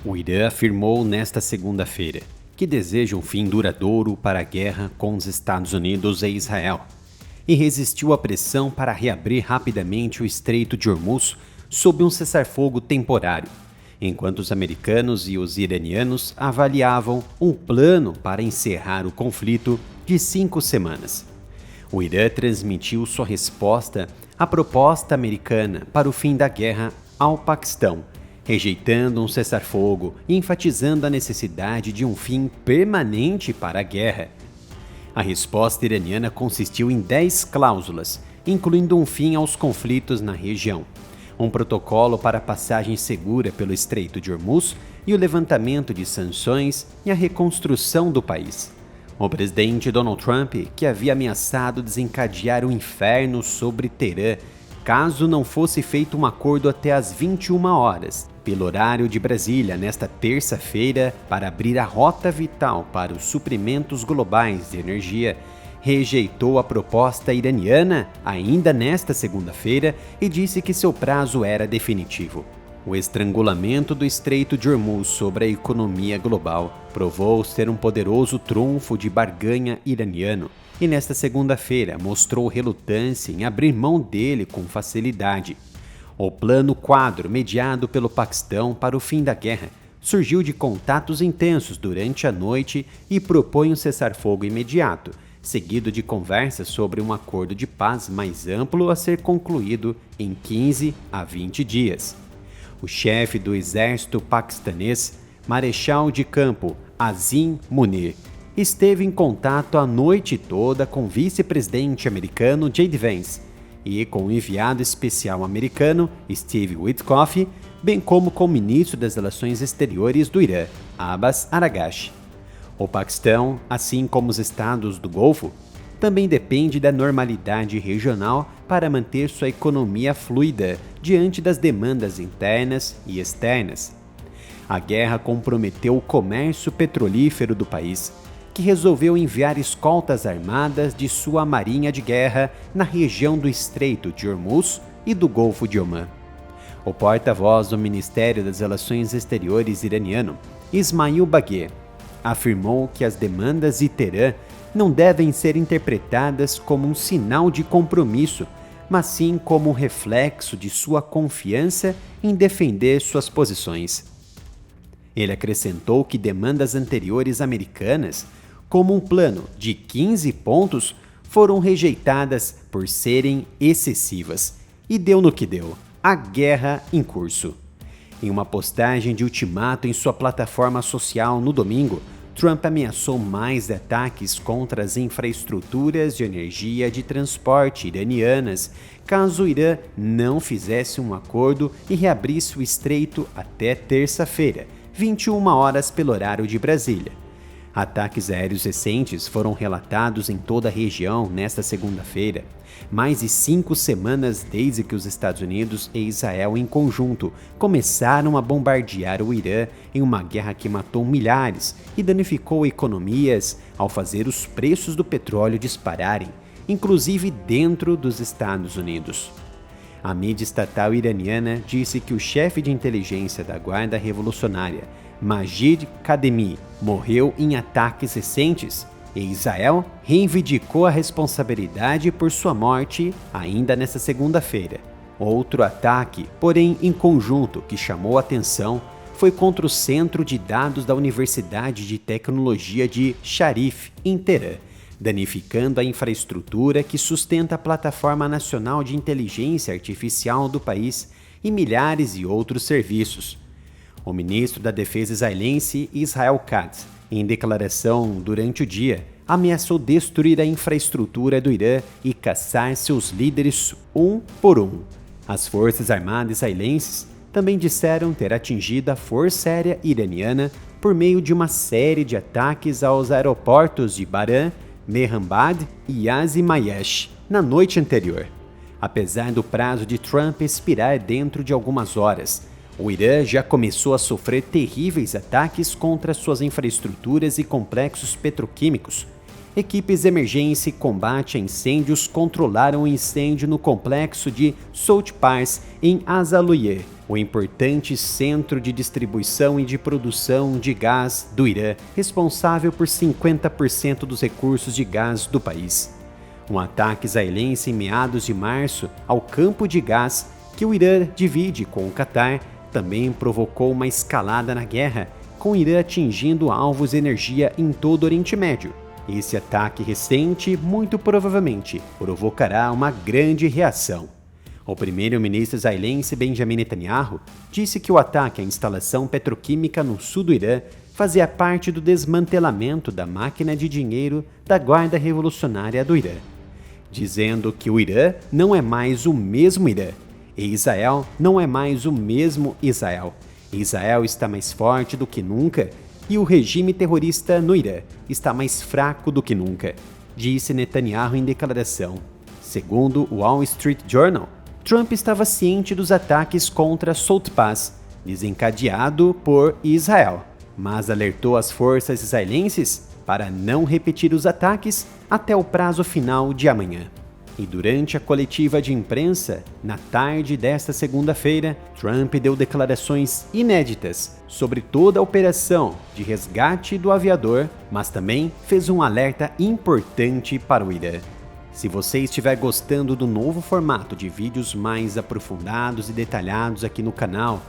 O Irã afirmou nesta segunda-feira que deseja um fim duradouro para a guerra com os Estados Unidos e Israel e resistiu à pressão para reabrir rapidamente o Estreito de Hormuz sob um cessar-fogo temporário, enquanto os americanos e os iranianos avaliavam um plano para encerrar o conflito de 5 semanas. O Irã transmitiu sua resposta à proposta americana para o fim da guerra ao Paquistão, rejeitando um cessar-fogo e enfatizando a necessidade de um fim permanente para a guerra. A resposta iraniana consistiu em 10 cláusulas, incluindo um fim aos conflitos na região, um protocolo para passagem segura pelo Estreito de Hormuz e o levantamento de sanções e a reconstrução do país. O presidente Donald Trump, que havia ameaçado desencadear o inferno sobre Teherã caso não fosse feito um acordo até às 21 horas, pelo horário de Brasília, nesta terça-feira, para abrir a rota vital para os suprimentos globais de energia, rejeitou a proposta iraniana ainda nesta segunda-feira e disse que seu prazo era definitivo. O estrangulamento do Estreito de Hormuz sobre a economia global provou ser um poderoso trunfo de barganha iraniano e nesta segunda-feira mostrou relutância em abrir mão dele com facilidade. O plano quadro mediado pelo Paquistão para o fim da guerra surgiu de contatos intensos durante a noite e propõe um cessar-fogo imediato, seguido de conversas sobre um acordo de paz mais amplo a ser concluído em 15 a 20 dias. O chefe do exército paquistanês, Marechal de Campo Azim Munir, esteve em contato a noite toda com o vice-presidente americano J.D. Vance e com o enviado especial americano Steve Witkoff, bem como com o ministro das Relações Exteriores do Irã, Abbas Araghchi. O Paquistão, assim como os estados do Golfo, também depende da normalidade regional para manter sua economia fluida diante das demandas internas e externas. A guerra comprometeu o comércio petrolífero do país, que resolveu enviar escoltas armadas de sua marinha de guerra na região do Estreito de Hormuz e do Golfo de Omã. O porta-voz do Ministério das Relações Exteriores iraniano, Ismail Bagheri, afirmou que as demandas de Teherã não devem ser interpretadas como um sinal de compromisso, mas sim como um reflexo de sua confiança em defender suas posições. Ele acrescentou que demandas anteriores americanas, como um plano de 15 pontos, foram rejeitadas por serem excessivas, e deu no que deu: a guerra em curso. Em uma postagem de ultimato em sua plataforma social no domingo, Trump ameaçou mais ataques contra as infraestruturas de energia de transporte iranianas, caso o Irã não fizesse um acordo e reabrisse o estreito até terça-feira, 21 horas pelo horário de Brasília. Ataques aéreos recentes foram relatados em toda a região nesta segunda-feira, mais de 5 semanas desde que os Estados Unidos e Israel em conjunto começaram a bombardear o Irã em uma guerra que matou milhares e danificou economias ao fazer os preços do petróleo dispararem, inclusive dentro dos Estados Unidos. A mídia estatal iraniana disse que o chefe de inteligência da Guarda Revolucionária, Majid Kademi, morreu em ataques recentes e Israel reivindicou a responsabilidade por sua morte ainda nesta segunda-feira. Outro ataque, porém em conjunto, que chamou a atenção foi contra o Centro de Dados da Universidade de Tecnologia de Sharif, em Teherã, danificando a infraestrutura que sustenta a Plataforma Nacional de Inteligência Artificial do país e milhares de outros serviços. O ministro da Defesa israelense, Israel Katz, em declaração durante o dia, ameaçou destruir a infraestrutura do Irã e caçar seus líderes um por um. As Forças Armadas israelenses também disseram ter atingido a Força Aérea iraniana por meio de uma série de ataques aos aeroportos de Bahran, Mehrabad e Azimayesh na noite anterior. Apesar do prazo de Trump expirar dentro de algumas horas, o Irã já começou a sofrer terríveis ataques contra suas infraestruturas e complexos petroquímicos. Equipes de emergência e combate a incêndios controlaram o incêndio no complexo de Sout Pars, em Azaluyeh, o importante centro de distribuição e de produção de gás do Irã, responsável por 50% dos recursos de gás do país. Um ataque israelense em meados de março ao campo de gás que o Irã divide com o Catar também provocou uma escalada na guerra, com o Irã atingindo alvos de energia em todo o Oriente Médio. Esse ataque recente, muito provavelmente, provocará uma grande reação. O primeiro-ministro israelense Benjamin Netanyahu disse que o ataque à instalação petroquímica no sul do Irã fazia parte do desmantelamento da máquina de dinheiro da Guarda Revolucionária do Irã, dizendo que o Irã não é mais o mesmo Irã, e Israel não é mais o mesmo Israel. Israel está mais forte do que nunca e o regime terrorista no Irã está mais fraco do que nunca, disse Netanyahu em declaração. Segundo o Wall Street Journal, Trump estava ciente dos ataques contra South Pass, desencadeado por Israel, mas alertou as forças israelenses para não repetir os ataques até o prazo final de amanhã. E durante a coletiva de imprensa, na tarde desta segunda-feira, Trump deu declarações inéditas sobre toda a operação de resgate do aviador, mas também fez um alerta importante para o Irã. Se você estiver gostando do novo formato de vídeos mais aprofundados e detalhados aqui no canal,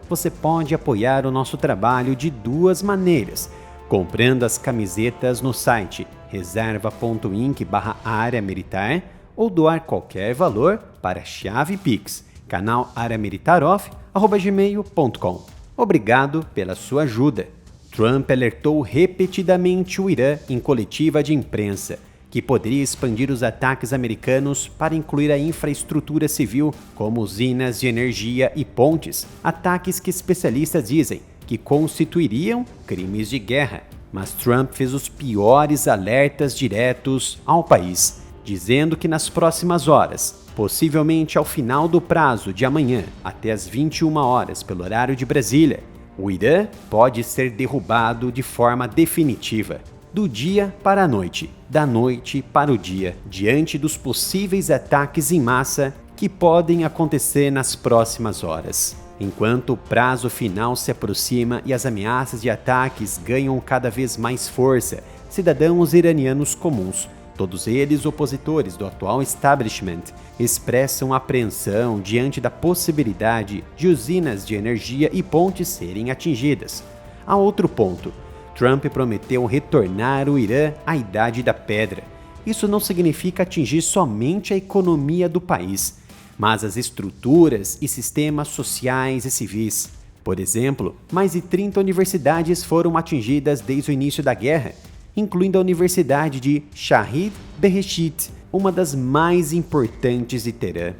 você pode apoiar o nosso trabalho de duas maneiras: comprando as camisetas no site reserva.inc/área militar ou doar qualquer valor para a chave Pix, canal areamilitaroff@gmail.com. Obrigado pela sua ajuda. Trump alertou repetidamente o Irã em coletiva de imprensa que poderia expandir os ataques americanos para incluir a infraestrutura civil, como usinas de energia e pontes, ataques que especialistas dizem que constituiriam crimes de guerra. Mas Trump fez os piores alertas diretos ao país, dizendo que nas próximas horas, possivelmente ao final do prazo de amanhã, até as 21 horas pelo horário de Brasília, o Irã pode ser derrubado de forma definitiva, do dia para a noite, da noite para o dia, diante dos possíveis ataques em massa que podem acontecer nas próximas horas. Enquanto o prazo final se aproxima e as ameaças de ataques ganham cada vez mais força, cidadãos iranianos comuns, todos eles opositores do atual establishment, expressam apreensão diante da possibilidade de usinas de energia e pontes serem atingidas. Há outro ponto. Trump prometeu retornar o Irã à Idade da Pedra. Isso não significa atingir somente a economia do país, mas as estruturas e sistemas sociais e civis. Por exemplo, mais de 30 universidades foram atingidas desde o início da guerra, incluindo a Universidade de Shahid Bereshit, uma das mais importantes de Teherã.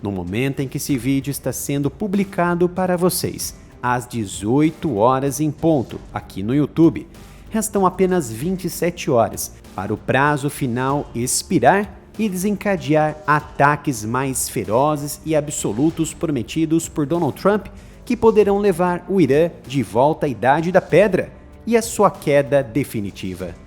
No momento em que esse vídeo está sendo publicado para vocês, às 18 horas em ponto, aqui no YouTube, restam apenas 27 horas para o prazo final expirar e desencadear ataques mais ferozes e absolutos prometidos por Donald Trump, que poderão levar o Irã de volta à Idade da Pedra e à sua queda definitiva.